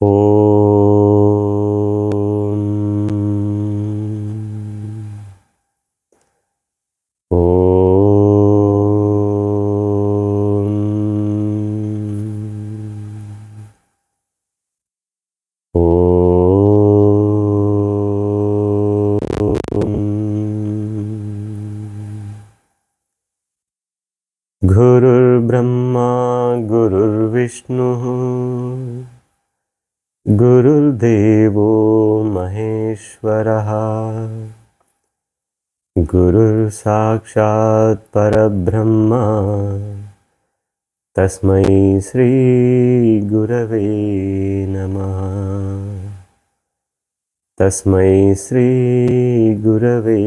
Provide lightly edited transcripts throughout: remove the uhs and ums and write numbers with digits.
ఓం ఓం ఓం గురుర్బ్రహ్మా గురుర్విష్ణుః गुरुर्देवो महेश्वरः गुरुर्साक्षात् परब्रह्म तस्मै श्री गुरवे नमः तस्मै श्री गुरवे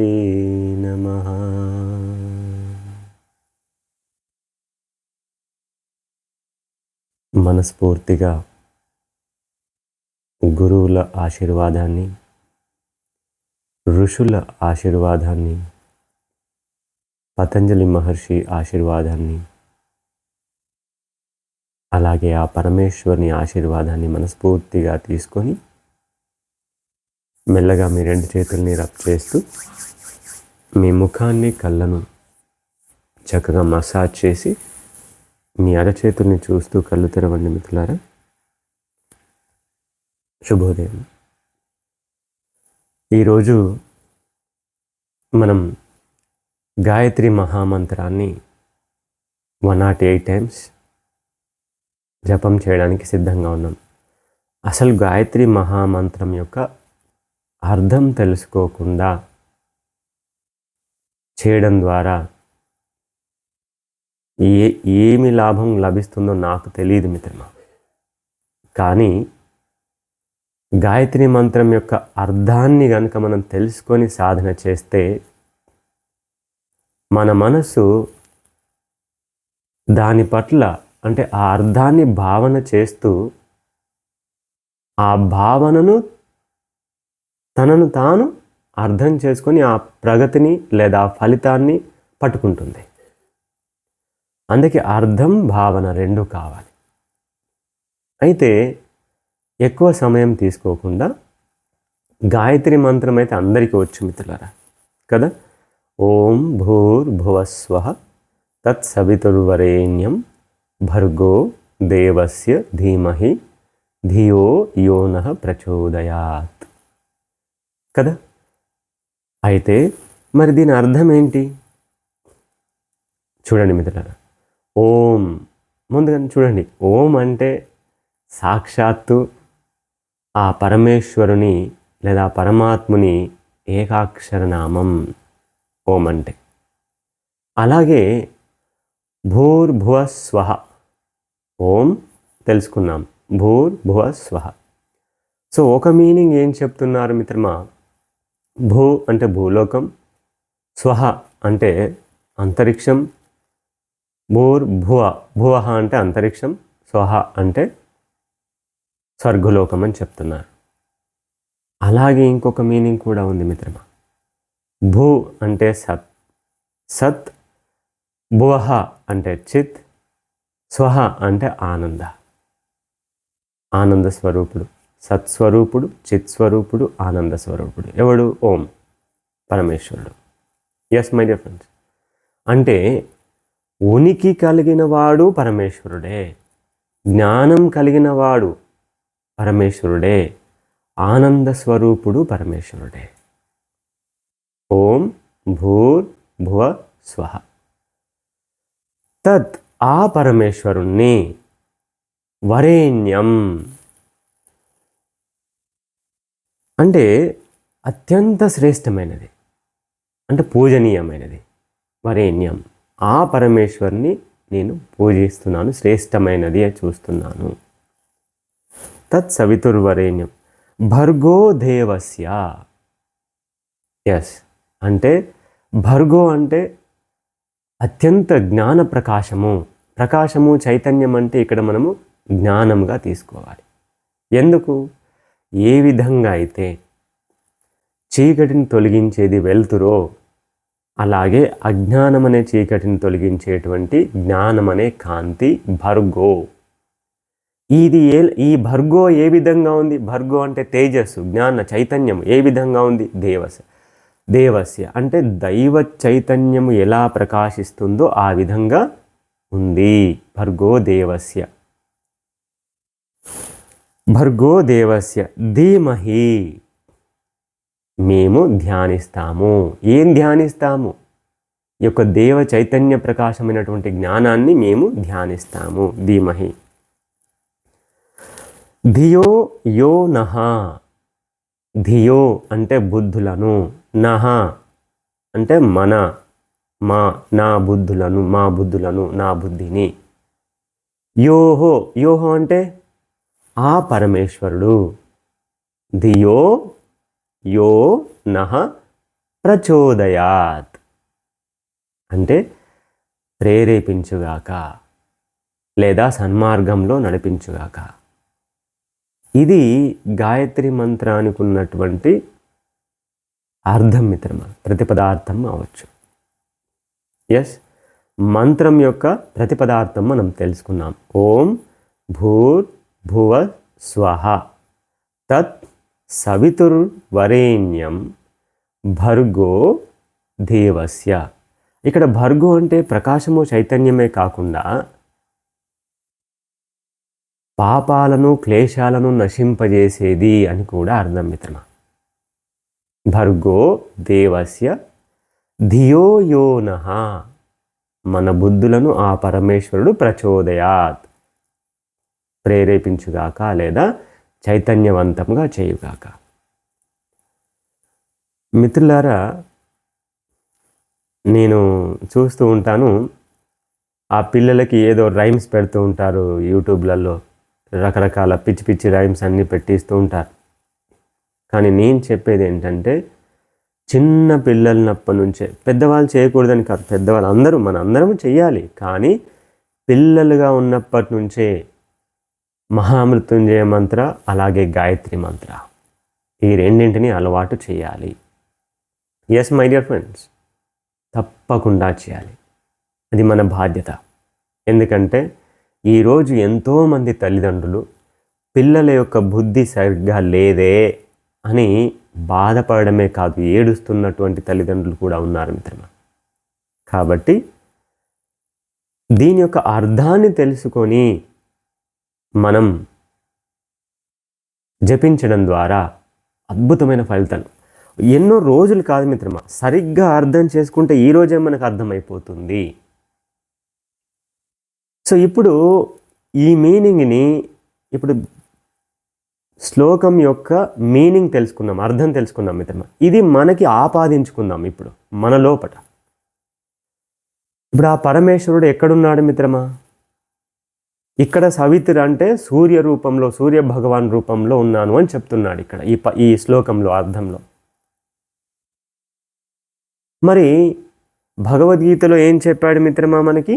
नमः। మనస్ఫూర్తిగా గురువుల ఆశీర్వాదాన్ని, ఋషుల ఆశీర్వాదాన్ని, పతంజలి మహర్షి ఆశీర్వాదాన్ని, అలాగే ఆ పరమేశ్వరుని ఆశీర్వాదాన్ని మనస్ఫూర్తిగా తీసుకొని మెల్లగా మీ రెండు చేతుల్ని రబ్ చేస్తూ మీ ముఖాన్ని, కళ్ళను చక్కగా మసాజ్ చేసి మీ అరచేతుల్ని చూస్తూ కళ్ళు తెరవండి మిత్రులారా. శుభోదయం. ఈరోజు మనం గాయత్రి మహామంత్రాన్ని 108 టైమ్స్ జపం చేయడానికి సిద్ధంగా ఉన్నాం. అసలు గాయత్రి మహామంత్రం యొక్క అర్థం తెలుసుకోకుండా చేయడం ద్వారా ఏమి లాభం లభిస్తుందో నాకు తెలియదు మిత్రమా. కానీ గాయత్రి మంత్రం యొక్క అర్థాన్ని కనుక మనం తెలుసుకొని సాధన చేస్తే మన మనసు దాని పట్ల అంటే ఆ అర్థాన్ని భావన చేస్తూ ఆ భావనను తనను తాను అర్థం చేసుకొని ఆ ప్రగతిని లేదా ఫలితాన్ని పట్టుకుంటుంది. అందుకే అర్థం, భావన రెండు కావాలి. అయితే ఎక్కువ సమయం తీసుకోకుండా గాయత్రి మంత్రం అయితే అందరికీ వచ్చు మిత్రులారా కదా. ఓం భూర్భువస్వః తత్సవితుర్వరేణ్యం భర్గో దేవస్య ధీమహి ధియో యో నః ప్రచోదయాత్ కదా. అయితే మరి దీని అర్థం ఏంటి చూడండి మిత్రులారా. ఓం ముందుగా చూడండి, ఓం అంటే సాక్షాత్తు ఆ పరమేశ్వరుని లేదా పరమాత్ముని ఏకాక్షర నామం ఓం అంటే. అలాగే భూర్భువ స్వః, ఓం తెలుసుకున్నాం, భూర్భువ స్వః. సో ఒక మీనింగ్ ఏం చెప్తున్నారు మిత్రమా, భూ అంటే భూలోకం, స్వః అంటే అంతరిక్షం, భూర్భువ భువ అంటే అంతరిక్షం, స్వః అంటే స్వర్గలోకం అని చెప్తున్నారు. అలాగే ఇంకొక మీనింగ్ కూడా ఉంది మిత్రమా. భూ అంటే సత్, సత్, భువః అంటే చిత్, స్వః అంటే ఆనంద, ఆనంద స్వరూపుడు, సత్స్వరూపుడు, చిత్ స్వరూపుడు, ఆనంద స్వరూపుడు ఎవడు? ఓం, పరమేశ్వరుడు. ఎస్ మై డియర్ ఫ్రెండ్స్, అంటే ఉనికి కలిగిన వాడు పరమేశ్వరుడే, జ్ఞానం కలిగిన వాడు పరమేశ్వరుడే, ఆనంద స్వరూపుడు పరమేశ్వరుడే. ఓం భూర్భువ స్వః. తత్ ఆ పరమేశ్వరుణ్ణి, వరేణ్యం అంటే అత్యంత శ్రేష్టమైనది, అంటే పూజనీయమైనది. వరేణ్యం ఆ పరమేశ్వరుని నేను పూజిస్తున్నాను, శ్రేష్టమైనది అని చూస్తున్నాను. తత్ సవితుర్వరేణ్యం భర్గో దేవస్య. ఎస్ అంటే భర్గో అంటే అత్యంత జ్ఞాన ప్రకాశము, ప్రకాశము చైతన్యం అంటే ఇక్కడ మనము జ్ఞానంగా తీసుకోవాలి. ఎందుకు? ఏ విధంగా అయితే చీకటిని తొలగించేది వెలుతురో అలాగే అజ్ఞానం అనే చీకటిని తొలగించేటువంటి జ్ఞానం అనే కాంతి భర్గో. ఈ భర్గో ఏ విధంగా ఉంది? భర్గో అంటే తేజస్సు, జ్ఞాన చైతన్యం ఏ విధంగా ఉంది? దేవస్య అంటే దైవ చైతన్యము ఎలా ప్రకాశిస్తుందో ఆ విధంగా ఉంది. భర్గో దేవస్య ధీమహి, మేము ధ్యానిస్తాము. ఏం ధ్యానిస్తాము? ఈ యొక్క దేవ చైతన్య ప్రకాశమైనటువంటి జ్ఞానాన్ని మేము ధ్యానిస్తాము. ధీమహి. ధియో యో నహ, ధియో అంటే బుద్ధులను, నహ అంటే నా బుద్ధులను, నా బుద్ధిని. యోహో అంటే ఆ పరమేశ్వరుడు. ధియో యో నహ ప్రచోదయాత్ అంటే ప్రేరేపించుగాక లేదా సన్మార్గంలో నడిపించుగాక. ఇది గాయత్రి మంత్రానికి ఉన్నటువంటి అర్థం మిత్రమా, ప్రతిపదార్థం అవ్వచ్చు. ఎస్, మంత్రం యొక్క ప్రతిపదార్థం మనం తెలుసుకున్నాం. ఓం భూర్భువ స్వహ తత్ సవితుర్వరేణ్యం భర్గో దేవస్య. ఇక్కడ భర్గో అంటే ప్రకాశము చైతన్యమే కాకుండా పాపాలను క్లేశాలను నశింపజేసేది అని కూడా అర్థం మిత్రమా. భర్గో దేవస్య ధియో యో నః, మన బుద్ధులను ఆ పరమేశ్వరుడు ప్రచోదయాత్ ప్రేరేపించుగాక లేదా చైతన్యవంతంగా చేయుగాక. మిత్రులారా, నేను చూస్తూ ఉంటాను, ఆ పిల్లలకి ఏదో రైమ్స్ పెడుతూ ఉంటారు యూట్యూబ్లలో, రకరకాల పిచ్చి పిచ్చి రైమ్స్ అన్నీ పెట్టిస్తూ ఉంటారు. కానీ నేను చెప్పేది ఏంటంటే, చిన్న పిల్లలనప్పటి నుంచే, పెద్దవాళ్ళు చేయకూడదని కాదు, పెద్దవాళ్ళు అందరూ అందరం చెయ్యాలి. కానీ పిల్లలుగా ఉన్నప్పటి నుంచే మహామృత్యుంజయ మంత్ర అలాగే గాయత్రి మంత్ర ఈ రెండింటిని అలవాటు చేయాలి. ఎస్ మై డియర్ ఫ్రెండ్స్, తప్పకుండా చేయాలి. అది మన బాధ్యత. ఎందుకంటే ఈరోజు ఎంతోమంది తల్లిదండ్రులు పిల్లల యొక్క బుద్ధి సరిగ్గా లేదే అని బాధపడమే కాదు, ఏడుస్తున్నటువంటి తల్లిదండ్రులు కూడా ఉన్నారు మిత్రమా. కాబట్టి దీని యొక్క అర్థాన్ని తెలుసుకొని మనం జపించడం ద్వారా అద్భుతమైన ఫలితాలు, ఎన్నో రోజులు కాదు మిత్రమా, సరిగ్గా అర్థం చేసుకుంటే ఈరోజే మనకు అర్థమైపోతుంది. సో ఇప్పుడు ఈ మీనింగ్ని, ఇప్పుడు శ్లోకం యొక్క మీనింగ్ తెలుసుకున్నాం, అర్థం తెలుసుకున్నాం మిత్రమా. ఇది మనకి ఆపాదించుకుందాం ఇప్పుడు మన లోపట. ఇప్పుడు ఆ పరమేశ్వరుడు ఎక్కడున్నాడు మిత్రమా? ఇక్కడ సవితుర్ అంటే సూర్య రూపంలో, సూర్య భగవాన్ రూపంలో ఉన్నాను అని చెప్తున్నాడు ఇక్కడ ఈ శ్లోకంలో అర్థంలో. మరి భగవద్గీతలో ఏం చెప్పాడు మిత్రమా మనకి?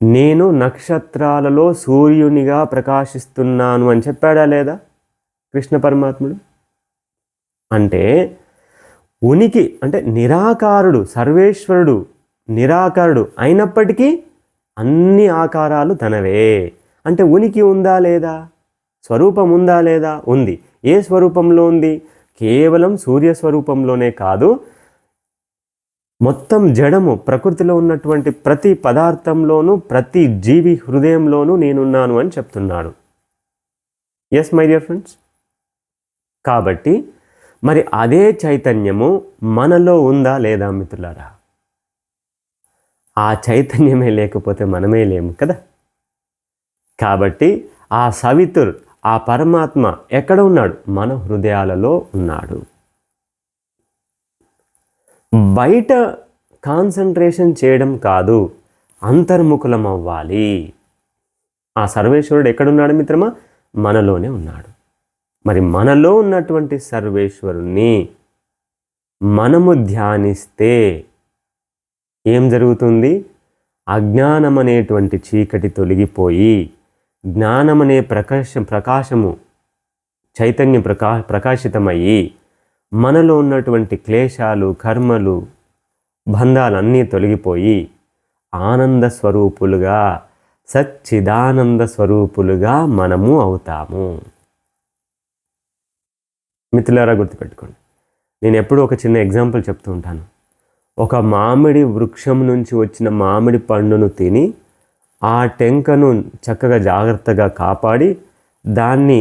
నేను నక్షత్రాలలో సూర్యునిగా ప్రకాశిస్తున్నాను అని చెప్పాడా లేదా కృష్ణ పరమాత్ముడు? అంటే ఉనికి అంటే నిరాకారుడు, సర్వేశ్వరుడు నిరాకారుడు అయినప్పటికీ అన్ని ఆకారాలు తనవే. అంటే ఉనికి ఉందా లేదా? స్వరూపం ఉందా లేదా? ఉంది. ఏ స్వరూపంలో ఉంది? కేవలం సూర్య స్వరూపంలోనే కాదు, మొత్తం జడము ప్రకృతిలో ఉన్నటువంటి ప్రతి పదార్థంలోనూ, ప్రతి జీవి హృదయంలోనూ నేనున్నాను అని చెప్తున్నాడు. Yes my dear friends. కాబట్టి మరి అదే చైతన్యము మనలో ఉందా లేదా మిత్రులారా? ఆ చైతన్యమే లేకపోతే మనమే లేము కదా. కాబట్టి ఆ సవితుర్, ఆ పరమాత్మ ఎక్కడ ఉన్నాడు? మన హృదయాలలో ఉన్నాడు. బయట కాన్సన్ట్రేషన్ చేయడం కాదు, అంతర్ముఖులం అవ్వాలి. ఆ సర్వేశ్వరుడు ఎక్కడున్నాడు మిత్రమా? మనలోనే ఉన్నాడు. మరి మనలో ఉన్నటువంటి సర్వేశ్వరుణ్ణి మనము ధ్యానిస్తే ఏం జరుగుతుంది? అజ్ఞానం అనేటువంటి చీకటి తొలగిపోయి జ్ఞానమనే ప్రకాశము చైతన్యం ప్రకాశితమయ్యి మనలో ఉన్నటువంటి క్లేశాలు, కర్మలు, బంధాలన్నీ తొలగిపోయి ఆనంద స్వరూపులుగా సచ్చిదానంద స్వరూపులుగా మనము అవుతాము. మిత్రులారా గుర్తుపెట్టుకోండి, నేను ఎప్పుడూ ఒక చిన్న ఎగ్జాంపుల్ చెప్తూ ఉంటాను. ఒక మామిడి వృక్షం నుంచి వచ్చిన మామిడి పండును తిని ఆ టెంకను చక్కగా జాగ్రత్తగా కాపాడి దాన్ని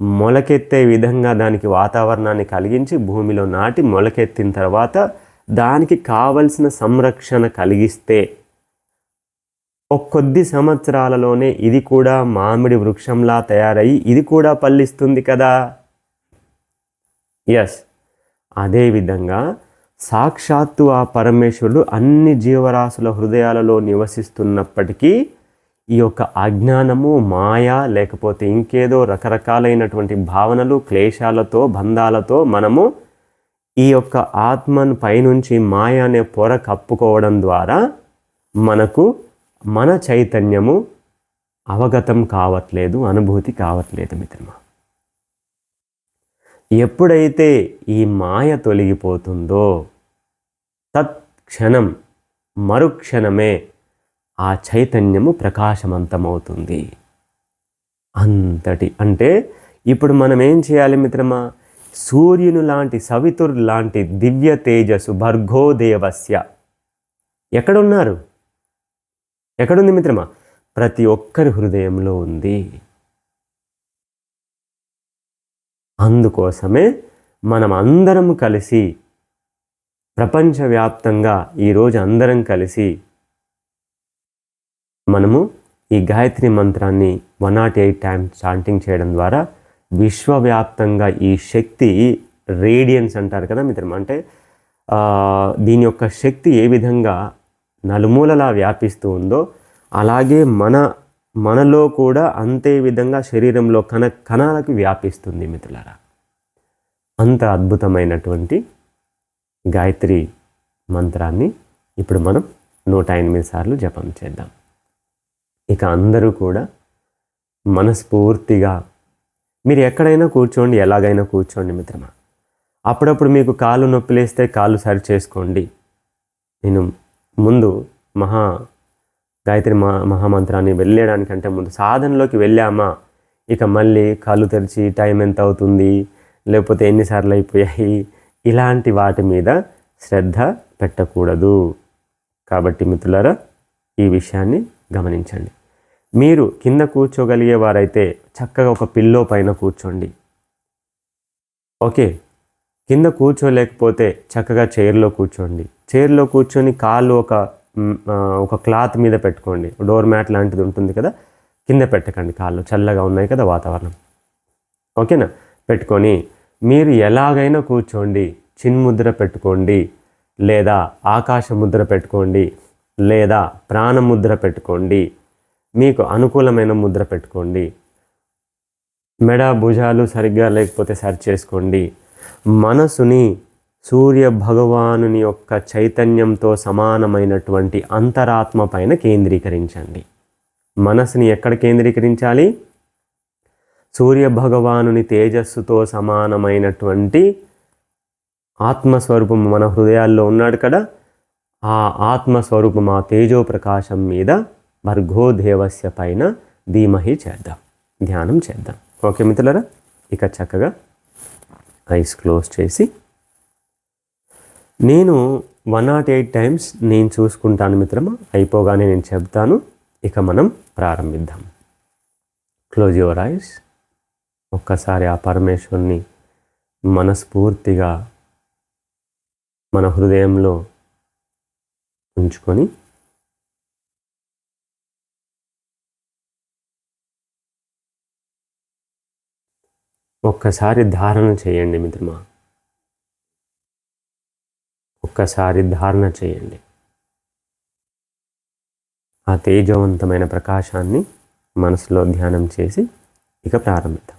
మొలకెత్తే విధంగా దానికి వాతావరణాన్ని కలిగించి భూమిలో నాటి మొలకెత్తిన తర్వాత దానికి కావలసిన సంరక్షణ కలిగిస్తే కొద్ది సంవత్సరాలలోనే ఇది కూడా మామిడి వృక్షంలా తయారయ్యి ఇది కూడా పళ్ళిస్తుంది కదా. ఎస్, అదేవిధంగా సాక్షాత్తు ఆ పరమేశ్వరుడు అన్ని జీవరాశుల హృదయాలలో నివసిస్తున్నప్పటికీ ఈ యొక్క అజ్ఞానము, మాయ, లేకపోతే ఇంకేదో రకరకాలైనటువంటి భావనలు, క్లేశాలతో, బంధాలతో మనము ఈ యొక్క ఆత్మను పైనుంచి మాయ అనే పొర కప్పుకోవడం ద్వారా మనకు మన చైతన్యము అవగతం కావట్లేదు, అనుభూతి కావట్లేదు మిత్రమా. ఎప్పుడైతే ఈ మాయ తొలగిపోతుందో తత్క్షణం మరుక్షణమే ఆ చైతన్యము ప్రకాశవంతమవుతుంది. అంతటి అంటే ఇప్పుడు మనం ఏం చేయాలి మిత్రమా? సూర్యుని లాంటి, సవితుర్ లాంటి దివ్య తేజస్సు భర్గోదేవస్య ఎక్కడున్నారు? ఎక్కడుంది మిత్రమా? ప్రతి ఒక్కరి హృదయంలో ఉంది. అందుకోసమే మనం అందరం కలిసి ప్రపంచవ్యాప్తంగా ఈరోజు అందరం కలిసి మనము ఈ గాయత్రి మంత్రాన్ని 108 టైమ్స్ చాంటింగ్ చేయడం ద్వారా విశ్వవ్యాప్తంగా ఈ శక్తి రేడియన్స్ అంటారు కదా మిత్రం, అంటే దీని యొక్క శక్తి ఏ విధంగా నలుమూలలా వ్యాపిస్తూ ఉందో అలాగే మనలో కూడా అంతే విధంగా శరీరంలో కణాలకు వ్యాపిస్తుంది మిత్రులారా. అంత అద్భుతమైనటువంటి గాయత్రి మంత్రాన్ని ఇప్పుడు మనం 108 సార్లు జపం చేద్దాం. ఇక అందరూ కూడా మనస్ఫూర్తిగా మీరు ఎక్కడైనా కూర్చోండి, ఎలాగైనా కూర్చోండి మిత్రమా. అప్పుడప్పుడు మీకు కాళ్ళు నొప్పిలేస్తే కాళ్ళు సరి చేసుకోండి. నేను ముందు గాయత్రి మహామంత్రాన్ని వెళ్ళడానికంటే ముందు సాధనలోకి వెళ్ళామా, ఇక మళ్ళీ కళ్ళు తెరిచి టైం ఎంత అవుతుంది, లేకపోతే ఎన్నిసార్లు అయిపోయాయి, ఇలాంటి వాటి మీద శ్రద్ధ పెట్టకూడదు. కాబట్టి మిత్రులారా ఈ విషయాన్ని గమనించండి. మీరు కింద కూర్చోగలిగే వారైతే చక్కగా ఒక పిల్లో పైన కూర్చోండి. ఓకే, కింద కూర్చోలేకపోతే చక్కగా చైర్లో కూర్చోండి. చైర్లో కూర్చొని కాళ్ళు ఒక క్లాత్ మీద పెట్టుకోండి. డోర్ మ్యాట్ లాంటిది ఉంటుంది కదా, కింద పెట్టకండి. కాళ్ళు చల్లగా ఉన్నాయి కదా వాతావరణం, ఓకేనా. పెట్టుకొని మీరు ఎలాగైనా కూర్చోండి. చిన్ముద్ర పెట్టుకోండి, లేదా ఆకాశ ముద్ర పెట్టుకోండి, లేదా ప్రాణముద్ర పెట్టుకోండి. మీకు అనుకూలమైన ముద్ర పెట్టుకోండి. మెడ భుజాలు సరిగ్గా లేకపోతే సరి చేసుకోండి. మనసుని సూర్య భగవానుని యొక్క చైతన్యంతో సమానమైనటువంటి అంతరాత్మ పైన కేంద్రీకరించండి. మనసుని ఎక్కడ కేంద్రీకరించాలి? సూర్య భగవానుని తేజస్సుతో సమానమైనటువంటి ఆత్మస్వరూపం మన హృదయాల్లో ఉన్నాడు కదా, ఆ ఆత్మస్వరూపం, ఆ తేజో ప్రకాశం మీద భర్గోదేవస్య పైన ధీమహి చేద్దాం, ధ్యానం చేద్దాం. ఓకే మిత్రులారా, ఇక చక్కగా ఐస్ క్లోజ్ చేసి నేను 108 టైమ్స్ నేను చూసుకుంటాను మిత్రమా. అయిపోగానే నేను చెప్తాను. ఇక మనం ప్రారంభిద్దాం. Close your eyes. ఒక్కసారి ఆ పరమేశ్వరుని మనస్ఫూర్తిగా మన హృదయంలో ఉంచుకొని ఒక్కసారి ధారణ చేయండి మిత్రమా. ఒక్కసారి ధారణ చేయండి. ఆ తేజవంతమైన ప్రకాశాన్ని మనసులో ధ్యానం చేసి ఇక ప్రారంభిద్దాం.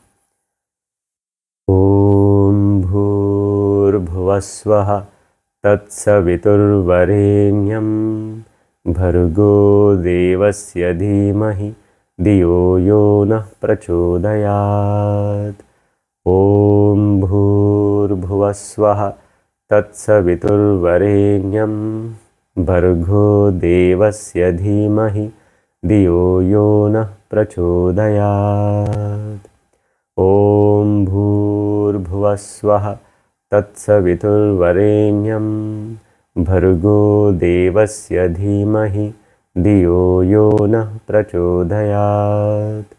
ఓం భూర్భువస్వః తత్సవితుర్వరేణ్యం భర్గో దేవస్య ధీమహి ధియో యో నః ప్రచోదయాత్. ఓం భూర్భువస్వః తత్సవితుర్వరేణ్యం భర్గో దేవస్య ధీమహి धियो यो नः प्रचोदयात्। ॐ भूर्भुवस्वः तत्सवितुर्वरेण्यं भर्गो देवस्य धीमहि धियो यो नः प्रचोदयात्।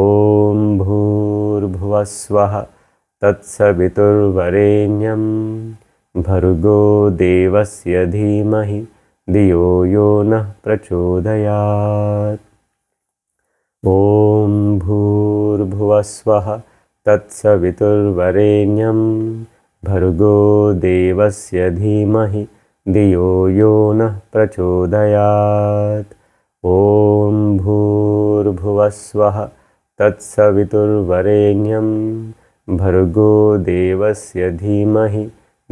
ॐ भूर्भुवस्वः तत्सवितुर्वरेण्यं भर्गो देवस्य धीमहि धियो यो नः प्रचोदयात्। ॐ भूर्भुवस्वः तत्सवितुर्वरेण्यं भर्गो देवस्य धीमहि धियो यो नः प्रचोदयात्। ॐ भूर्भुवस्वः तत्सवितुर्वरेण्यं भर्गो देवस्य धीमहि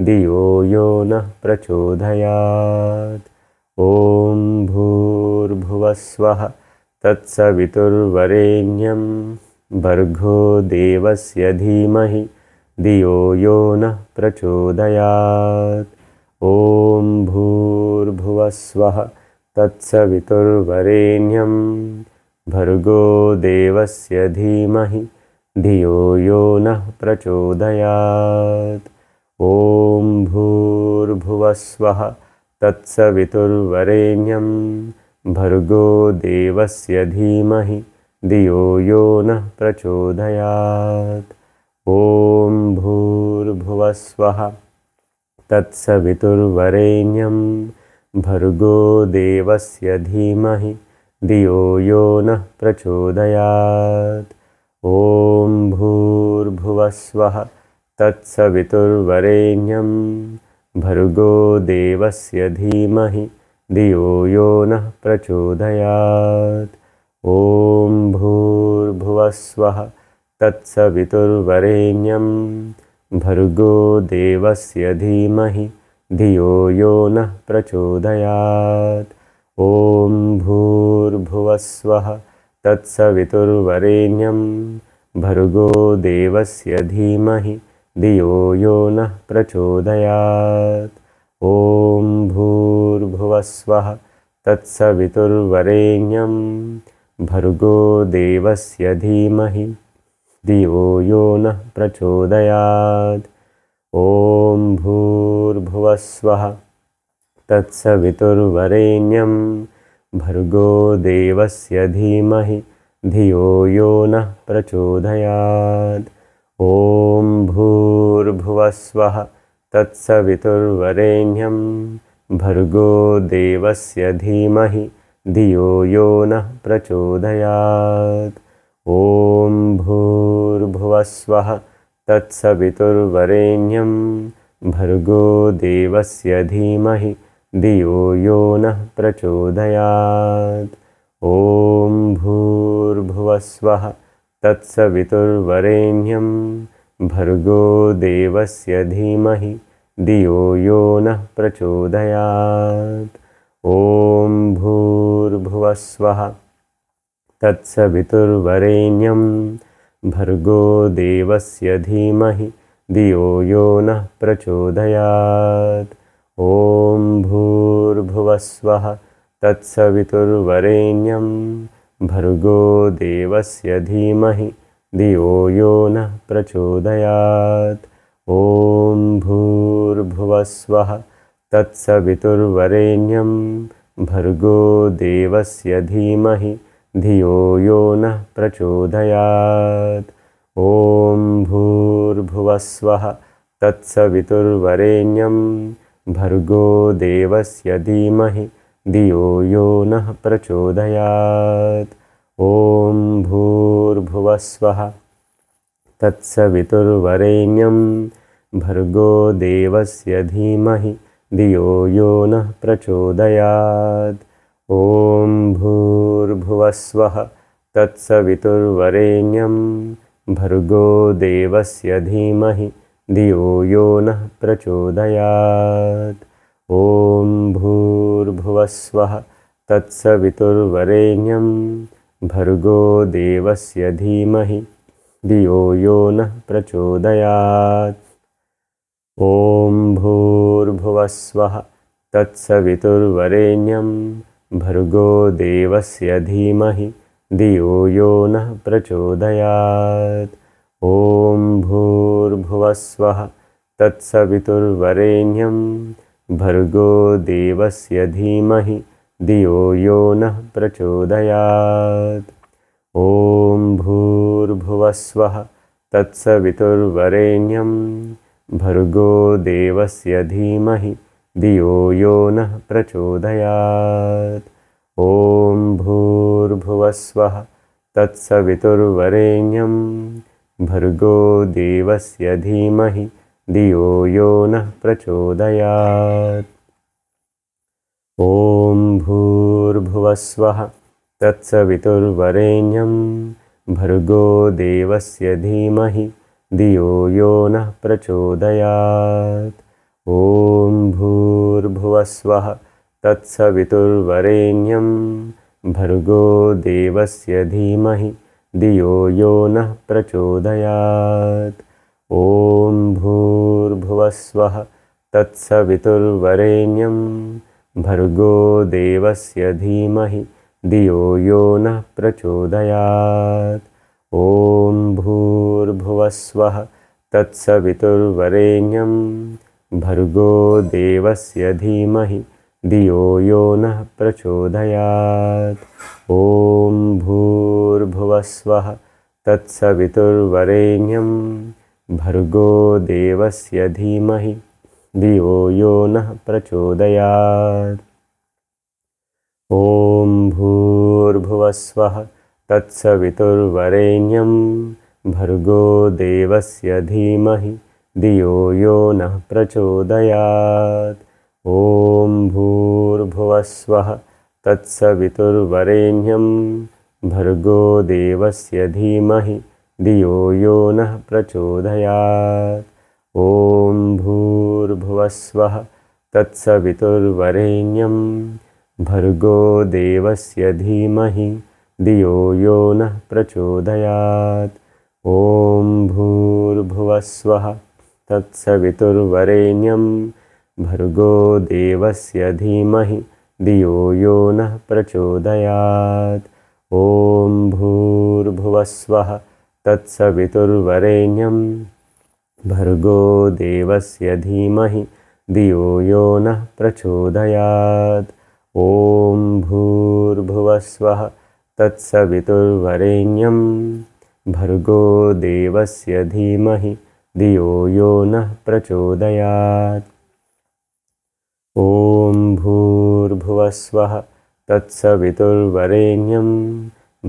धियो यो नः प्रचोदयात्। ॐ भूर्भुवस्वः तत्सवितुर्वरेण्यं भर्गो देवस्य धीमहि धियो यो नः प्रचोदयात्। ॐ भूर्भुवस्वः तत्सवितुर्वरेण्यं भर्गो देवस्य धीमहि धियो यो नः प्रचोदयात्। ॐ भूर्भुवस्वः तत्सवितुर्वरेण्यं भर्गो देवस्य धीमहि धियो यो नः प्रचोदयात्। ॐ भूर्भुवस्वः तत्सवितुर्वरेण्यं भर्गो देवस्य धीमहि धियो यो नः प्रचोदयात्। ॐ भूर्भुवस्वः तत्सवितुर्वरेण्यं भर्गो देवस्य धीमहि धियो यो नः प्रचोदयात्। ॐ भूर्भुवस्वः तत्सवितुर्वरेण्यं भर्गो देवस्य धीमहि धियो यो नः प्रचोदयात्। ॐ भूर्भुवस्वः तत्सवितुर्वरेण्यं भर्गो देवस्य धीमहि धियो यो नः प्रचोदयात्। ॐ भूर्भुवस्वः तत्सवितुर्वरेण्यं भर्गो देवस्य धीमहि धियो यो नः प्रचोदयात्। ॐ भूर्भुवस्वः तत्सवितुर्वरेण्यं भर्गो देवस्य धीमहि धियो यो नः प्रचोदयात्। ॐ भूर्भुवस्वः तत्सवितुर्वरेण्यं भर्गो देवस्य धीमहि धियो यो नः प्रचोदयात्। ॐ भूर्भुवस्वः तत्सवितुर्वरेण्यं भर्गो देवस्य धीमहि धियो यो नः प्रचोदयात्। ॐ भूर्भुवस्वः तत्सवितुर्वरेण्यं भर्गो देवस्य धीमहि धियो यो नः प्रचोदयात्। ॐ भूर्भुवस्वः तत्सवितुर्वरेण्यं भर्गो देवस्य धीमहि धियो यो नः प्रचोदयात्। ॐ भूर्भुवस्वः तत्सवितुर्वरेण्यं भर्गो देवस्य धीमहि धियो यो नः प्रचोदयात्। ॐ भूर्भुवस्वः तत्सवितुर्वरेण्यं भर्गो देवस्य धीमहि धियो यो नः प्रचोदयात्। ॐ भूर्भुवस्वः तत्सवितुर्वरेण्यं भर्गो देवस्य धीमहि धियो यो नः प्रचोदयात्। ॐ भूर्भुवस्वः तत्सवितुर्वरेण्यं भर्गो देवस्य धीमहि धियो यो नः प्रचोदयात्। ॐ भूर्भुवस्वः तत्सवितुर्वरेण्यं भर्गो देवस्य धीमहि धियो यो नः प्रचोदयात्। ॐ भूर्भुवस्वः तत्सवितुर्वरेण्यं भर्गो देवस्य धीमहि धियो यो नः प्रचोदयात्। ॐ भूर्भुवस्वः तत्सवितुर्वरेण्यं भर्गो देवस्य धीमहि धियो यो नः प्रचोदयात्। ॐ भूर्भुवस्वः तत्सवितुर्वरेण्यं भर्गो देवस्य धीमहि धियो यो नः प्रचोदयात्। ॐ भूर्भुवस्वः तत्सवितुर्वरेण्यं भर्गो देवस्य धीमहि धियो यो नः प्रचोदयात्। ॐ भूर्भुवस्वः तत्सवितुर्वरेण्यं भर्गो देवस्य धीमहि धियो यो नः प्रचोदयात्। ॐ भूर्भुवस्वः तत्सवितुर्वरेण्यं भर्गो देवस्य धीमहि धियो यो नः प्रचोदयात्। ॐ भूर्भुवस्वः तत्सवितुर्वरेण्यं भर्गो देवस्य धीमहि धियो यो नः प्रचोदयात्। ॐ भूर्भुवस्वः तत्सवितुर्वरेण्यं भर्गो देवस्य धीमहि धियो यो नः प्रचोदयात्। ॐ भूर्भुवस्वः तत्सवितुर्वरेण्यं भर्गो देवस्य धीमहि धियो यो नः प्रचोदयात्। ॐ भूर्भुवस्वः तत्सवितुर्वरेण्यं भर्गो देवस्य धीमहि धियो यो नः प्रचोदयात्। ॐ भूर्भुवस्वः तत्सवितुर्वरेण्यं भर्गो देवस्य धीमहि धियो यो नः प्रचोदयात्। ॐ भूर्भुवस्वः तत्सवितुर्वरेण्यं भर्गो देवस्य धीमहि धियो यो नः प्रचोदयात्। ॐ भूर्भुवस्वः तत्सवितुर्वरेण्यं भर्गो देवस्य धीमहि धियो यो नः प्रचोदयात्। ॐ भूर्भुवस्वः तत्सवितुर्वरेण्यं भर्गो देवस्य धीमहि धियो यो नः प्रचोदयात्। ॐ भूर्भुवस्वः तत्सवितुर्वरेण्यं भर्गो देवस्य धीमहि धियो यो नः प्रचोदयात्। ॐ भूर्भुवस्वः तत्सवितुर्वरेण्यं भर्गो देवस्य धीमहि धियो यो नः प्रचोदयात्। ॐ भूर्भुवस्वः तत्सवितुर्वरेण्यं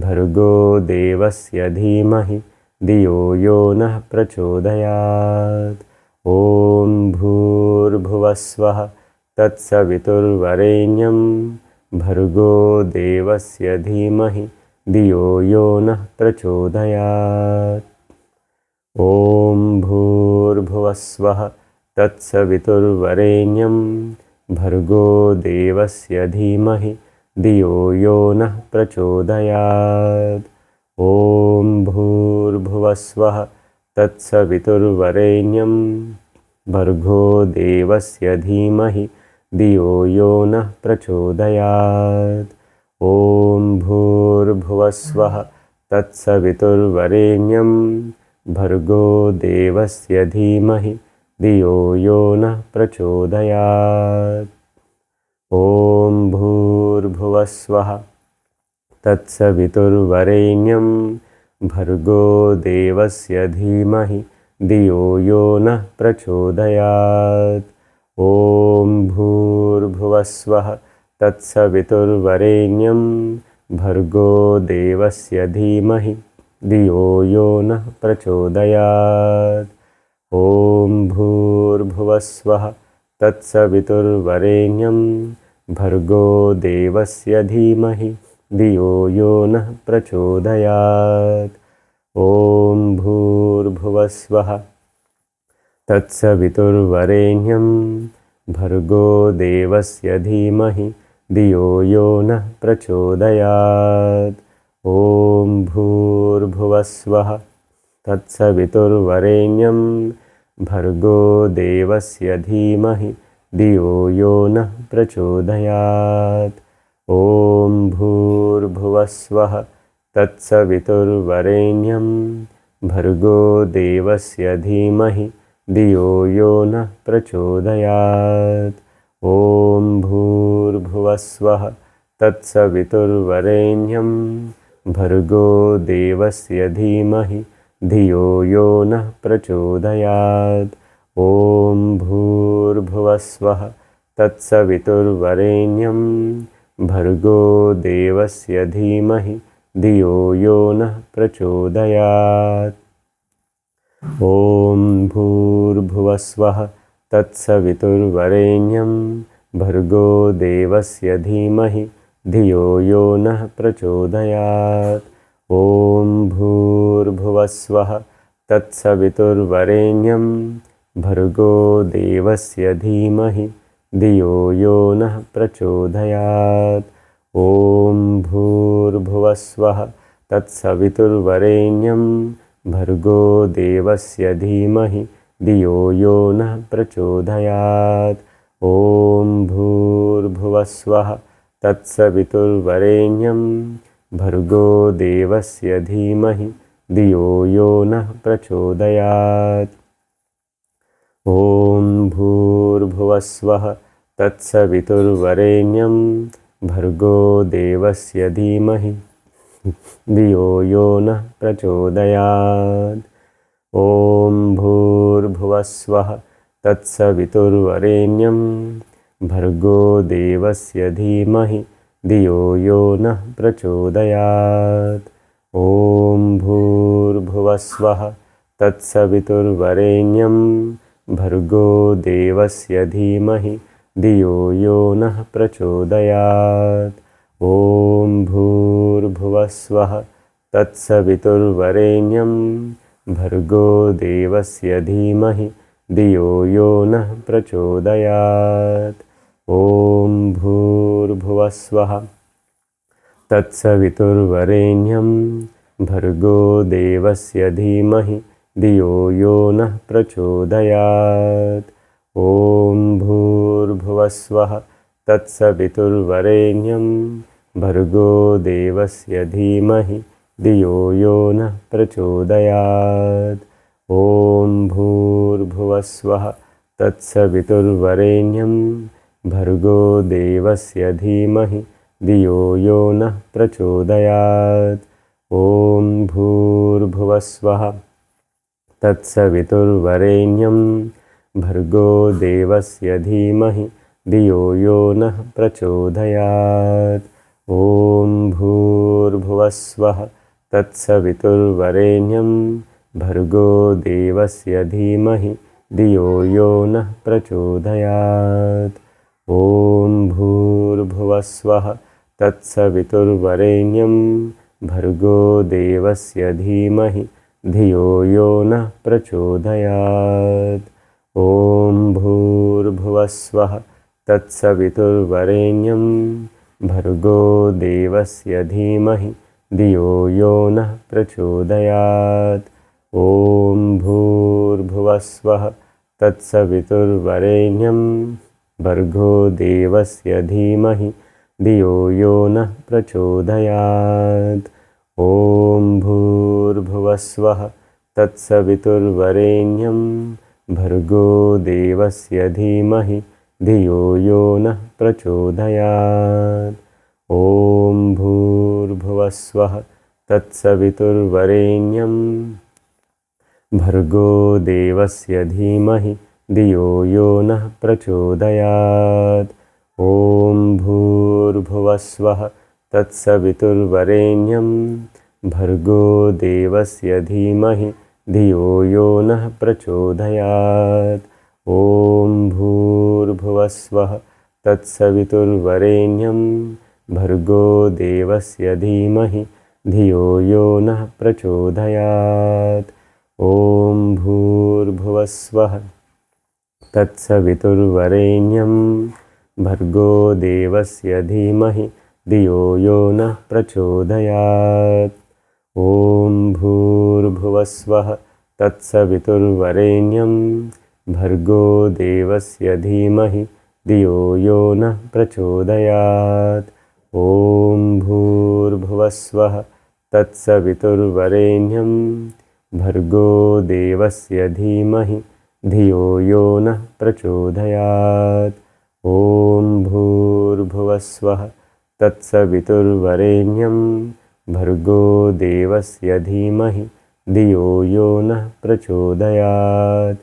भर्गो देवस्य धीमहि धियो यो नः प्रचोदयात्। ॐ भूर्भुवस्वः तत्सवितुर्वरेण्यं भर्गो देवस्य धीमहि धियो यो नः प्रचोदयात्। ॐ भूर्भुवस्वः तत्सवितुर्वरेण्यं भर्गो देवस्य धीमहि धियो यो नः प्रचोदयात्। ॐ भूर्भुवस्वः तत्सवितुर्वरेण्यं भर्गो देवस्य धीमहि धियो यो नः प्रचोदयात्। ॐ भूर्भुवस्वः तत्सवितुर्वरेण्यं भर्गो देवस्य धीमहि धियो यो नः प्रचोदयात्। ॐ भूर्भुवस्वः तत्सवितुर्वरेण्यं भर्गो देवस्य धीमहि धियो यो नः प्रचोदयात्। ॐ भूर्भुवस्वः तत्सवितुर्वरेण्यं भर्गो देवस्य धीमहि धियो यो नः प्रचोदयात्। ॐ भूर्भुवस्वः तत्सवितुर्वरेण्यं भर्गो देवस्य धीमहि धियो यो नः प्रचोदयात्। ॐ भूर्भुवस्वः तत्सवितुर्वरेण्यं भर्गो देवस्य धीमहि धियो यो नः प्रचोदयात्। ॐ भूर्भुवस्वः तत्सवितुर्वरेण्यं भर्गो देवस्य धीमहि धियो यो नः प्रचोदयात्। ॐ भूर्भुवस्वः तत्सवितुर्वरेण्यं भर्गो देवस्य धीमहि धियो यो नः प्रचोदयात्। ॐ भूर्भुवस्वः तत्सवितुर्वरेण्यं भर्गो देवस्य धीमहि धियो यो नः प्रचोदयात्। ॐ भूर्भुवस्वः तत्सवितुर्वरेण्यं भर्गो देवस्य धीमहि धियो यो नः प्रचोदयात्। ॐ भूर्भुवस्वः तत्सवितुर्वरेण्यं भर्गो देवस्य धीमहि धियो यो नः प्रचोदयात्। ॐ भूर्भुवस्वः तत्सवितुर्वरेण्यं भर्गो देवस्य धीमहि धियो यो नः प्रचोदयात्। ॐ भूर्भुवस्वः तत्सवितुर्वरेण्यं भर्गो देवस्य धीमहि धियो यो नः प्रचोदयात्। ॐ भूर्भुवस्वः तत्सवितुर्वरेण्यं भर्गो देवस्य धीमहि धियो यो नः प्रचोदयात्। ॐ भूर्भुवस्वः तत्सवितुर्वरेण्यं भर्गो देवस्य धीमहि धियो यो नः प्रचोदयात्। ॐ भूर्भुवस्वः तत्सवितुर्वरेण्यं भर्गो देवस्य धीमहि धियो यो नः प्रचोदयात्। ॐ भूर्भुवस्वः तत्सवितुर्वरेण्यं भर्गो देवस्य धीमहि धियो यो नः प्रचोदयात्। ॐ भूर्भुवस्वः तत्सवितुर्वरेण्यं भर्गो देवस्य धीमहि धियो यो नः प्रचोदयात्। ॐ भूर्भुवस्वः तत्सवितुर्वरेण्यं भर्गो देवस्य धीमहि धियो यो नः प्रचोदयात्। ॐ भूर्भुवस्वः तत्सवितुर्वरेण्यं भर्गो देवस्य धीमहि धियो यो नः प्रचोदयात्। ॐ भूर्भुवस्वः तत्सवितुर्वरेण्यं भर्गो देवस्य धीमहि धियो यो नः प्रचोदयात्। ॐ भूर्भुवस्वः तत्सवितुर्वरेण्यं भर्गो देवस्य धीमहि धियो यो नः प्रचोदयात्। ॐ भूर्भुवस्वः तत्सवितुर्वरेण्यं भर्गो देवस्य धीमहि धियो यो नः प्रचोदयात्। ॐ भूर्भुवस्वः तत्सवितुर्वरेण्यं भर्गो देवस्य धीमहि धियो यो नः प्रचोदयात्। ॐ भूर्भुवस्वः तत्सवितुर्वरेण्यं भर्गो देवस्य धीमहि धियो यो नः प्रचोदयात्। ॐ भूर्भुवस्वः तत्सवितुर्वरेण्यं भर्गो देवस्य धीमहि धियो यो नः प्रचोदयात्। ॐ भूर्भुवस्वः तत्सवितुर्वरेण्यं भर्गो देवस्य धीमहि धियो यो नः प्रचोदयात्। ॐ भूर्भुवस्वः तत्सवितुर्वरेण्यं भर्गो देवस्य धीमहि धियो यो नः प्रचोदयात्। ॐ भूर्भुवस्वः तत्सवितुर्वरेण्यं भर्गो देवस्य धीमहि धियो यो नः प्रचोदयात्। ॐ भूर्भुवस्वः तत्सवितुर्वरेण्यं भर्गो देवस्य धीमहि धियो यो नः प्रचोदयात्। ॐ भूर्भुवस्वः तत्सवितुर्वरेण्यं भर्गो देवस्य धीमहि धियो यो नः प्रचोदयात्। ॐ भूर्भुवस्वः तत्सवितुर्वरेण्यं भर्गो देवस्य धीमहि धियो यो नः प्रचोदयात्। ॐ भूर्भुवस्वः तत्सवितुर्वरेण्यं भर्गो देवस्य धीमहि धियो यो नः प्रचोदयात्। ॐ भूर्भुवस्वः तत्सवितुर्वरेण्यं भर्गो देवस्य धीमहि धियो यो नः प्रचोदयात्।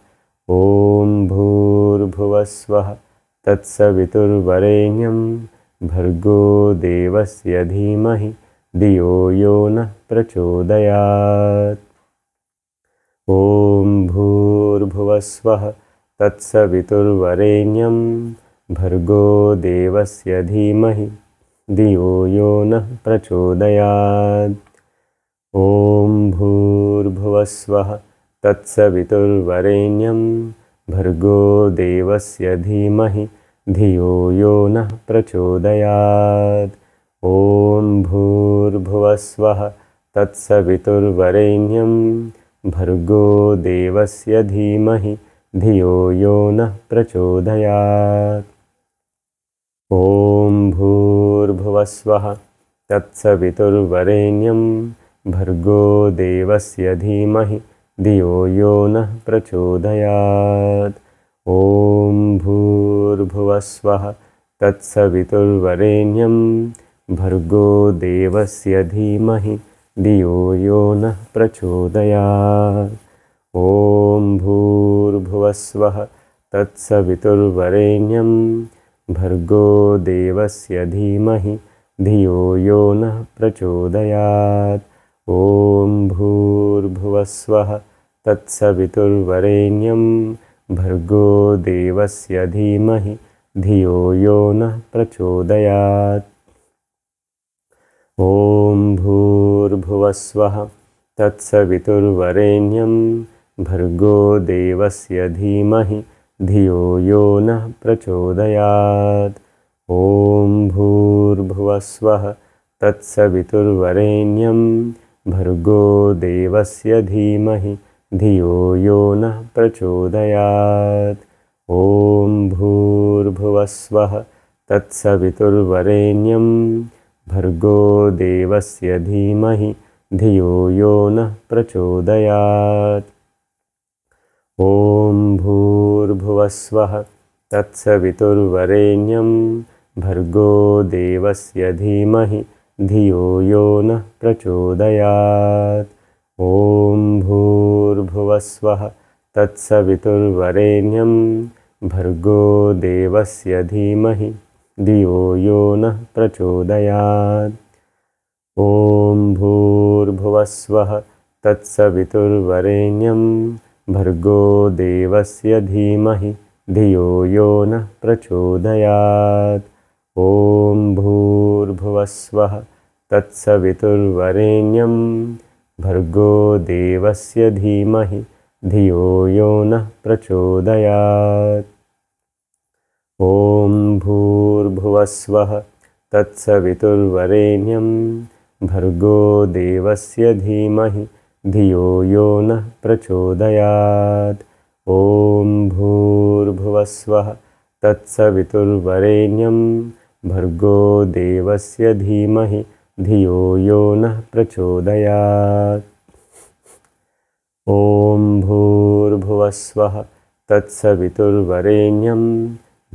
ॐ भूर्भुवस्वः तत्सवितुर्वरेण्यं भर्गो देवस्य धीमहि धियो यो नः प्रचोदयात्। ॐ भूर्भुवस्वः तत्सवितुर्वरेण्यं भर्गो देवस्य धीमहि धियो यो नः प्रचोदयात्। ॐ भूर्भुवस्वः तत्सवितुर्वरेण्यं भर्गो देवस्य धीमहि धियो यो नः प्रचोदयात्। ॐ भूर्भुवस्वः तत्सवितुर्वरेण्यं भर्गो देवस्य धीमहि धियो यो नः प्रचोदयात्। ॐ भूर्भुवस्वः तत्सवितुर्वरेण्यं भर्गो देवस्य धीमहि धियो यो नः प्रचोदयात्। ॐ भूर्भुवस्वः तत्सवितुर्वरेण्यं भर्गो देवस्य धीमहि धियो यो नः प्रचोदयात्। ॐ भूर्भुवस्वः तत्सवितुर्वरेण्यं भर्गो देवस्य धीमहि धियो यो नः प्रचोदयात्। ॐ भूर्भुवस्वः तत्सवितुर्वरेण्यं भर्गो देवस्य धीमहि धियो यो नः प्रचोदयात्। ॐ भूर्भुवस्वः तत्सवितुर्वरेण्यं भर्गो देवस्य धीमहि धियो यो नः प्रचोदयात्। ॐ भूर्भुवस्वः तत्सवितुर्वरेण्यं भर्गो देवस्य धीमहि धियो यो नः प्रचोदयात्। ॐ भूर्भुवस्वः तत्सवितुर्वरेण्यं भर्गो देवस्य धीमहि धियो यो नः प्रचोदयात्। ॐ भूर्भुवस्वः तत्सवितुर्वरेण्यं भर्गो देवस्य धीमहि धियो यो नः प्रचोदयात्। ॐ भूर्भुवस्वः तत्सवितुर्वरेण्यं भर्गो देवस्य धीमहि धियो यो नः प्रचोदयात्। ॐ भूर्भुवस्वः तत्सवितुर्वरेण्यं भर्गो देवस्य धीमहि धियो यो नः प्रचोदयात्। ॐ भूर्भुवस्वः तत्सवितुर्वरेण्यं भर्गो देवस्य धीमहि धियो यो नः प्रचोदयात्। ॐ भूर्भुवस्वः तत्सवितुर्वरेण्यं भर्गो देवस्य धीमहि धियो यो नः प्रचोदयात्। ॐ भूर्भुवस्वः तत्सवितुर्वरेण्यं भर्गो देवस्य धीमहि धियो यो नः प्रचोदयात्। ॐ भूर्भुवस्वः तत्सवितुर्वरेण्यं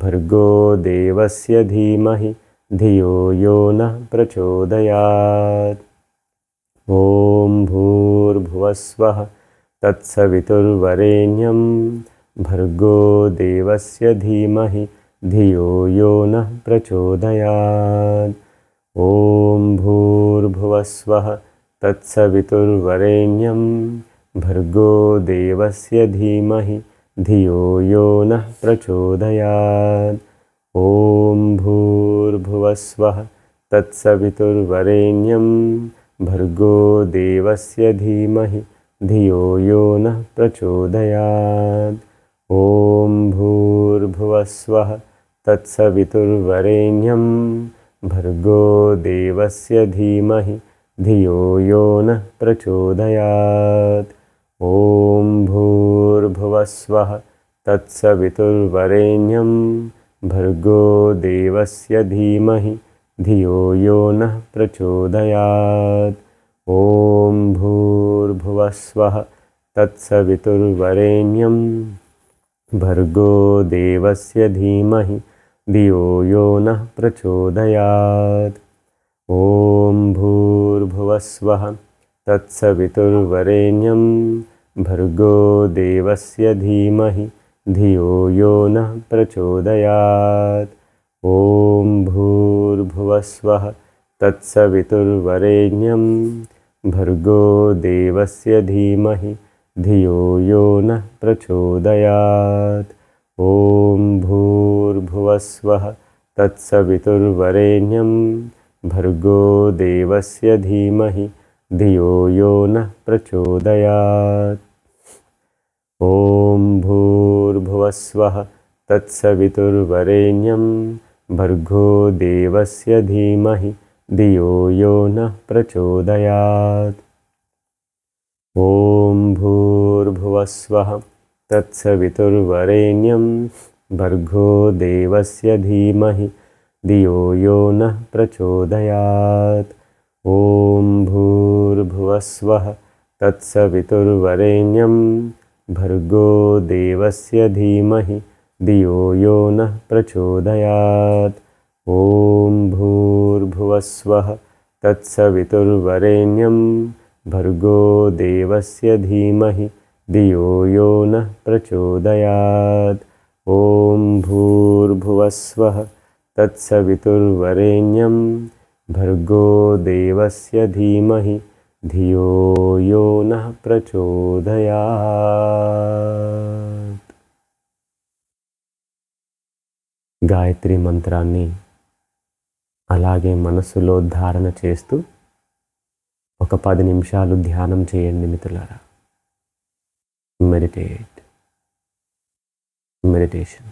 भर्गो देवस्य धीमहि धियो यो नः प्रचोदयात्। ॐ भूर्भुवस्वः तत्सवितुर्वरेण्यं भर्गो देवस्य धीमहि धियो यो नः प्रचोदयात्। ॐ भूर्भुवस्वः तत्सवितुर्वरेण्यं भर्गो देवस्य धीमहि धियो यो नः प्रचोदयात्। ॐ भूर्भुवस्वः तत्सवितुर्वरेण्यं भर्गो देवस्य धीमहि धियो यो नः प्रचोदयात्। ॐ भूर्भुवस्वः तत्सवितुर्वरेण्यं भर्गो देवस्य धीमहि धियो यो नः प्रचोदयात्। ॐ भूर्भुवस्वः तत्सवितुर्वरेण्यं भर्गो देवस्य धीमहि धियो यो नः प्रचोदयात्। ॐ भूर्भुवस्वः तत्सवितुर्वरेण्यं भर्गो देवस्य धीमहि धियो यो नः प्रचोदयात्। ॐ भूर्भुवस्वः तत्सवितुर्वरेण्यं भर्गो देवस्य धीमहि धियो यो नः प्रचोदयात्। ॐ भूर्भुवस्वः तत्सवितुर्वरेण्यं भर्गो देवस्य धीमहि धियो यो नः प्रचोदयात्। ॐ भूर्भुवस्वः तत्सवितुर्वरेण्यं भर्गो देवस्य धीमहि धियो यो नः प्रचोदयात्। ॐ भूर्भुवस्वः तत्सवितुर्वरेण्यं भर्गो देवस्य धीमहि धियो यो नः प्रचोदयात्। ॐ भूर्भुवस्वः तत्सवितुर्वरेण्यं भर्गो देवस्य धीमहि धियो यो नः प्रचोदयात्। ॐ भूर्भुवस्वः तत्सवितुर्वरेण्यं भर्गो देवस्य धीमहि धियो यो नः प्रचोदयात्। ॐ भूर्भुवस्वः तत्सवितुर्वरेण्यं भर्गो देवस्य धीमहि धियो यो नः प्रचोदयात्। ॐ भूर्भुवस्वः तत्सवितुर्वरेण्यं भर्गो देवस्य धीमहि धियो यो नः प्रचोदयात्। గాయత్రి మంత్రాన్ని అలాగే మనసులో ధారణ చేస్తూ ఒక 10 నిమిషాలు ధ్యానం చేయండి మిత్రులారా. మెడిటేషన్.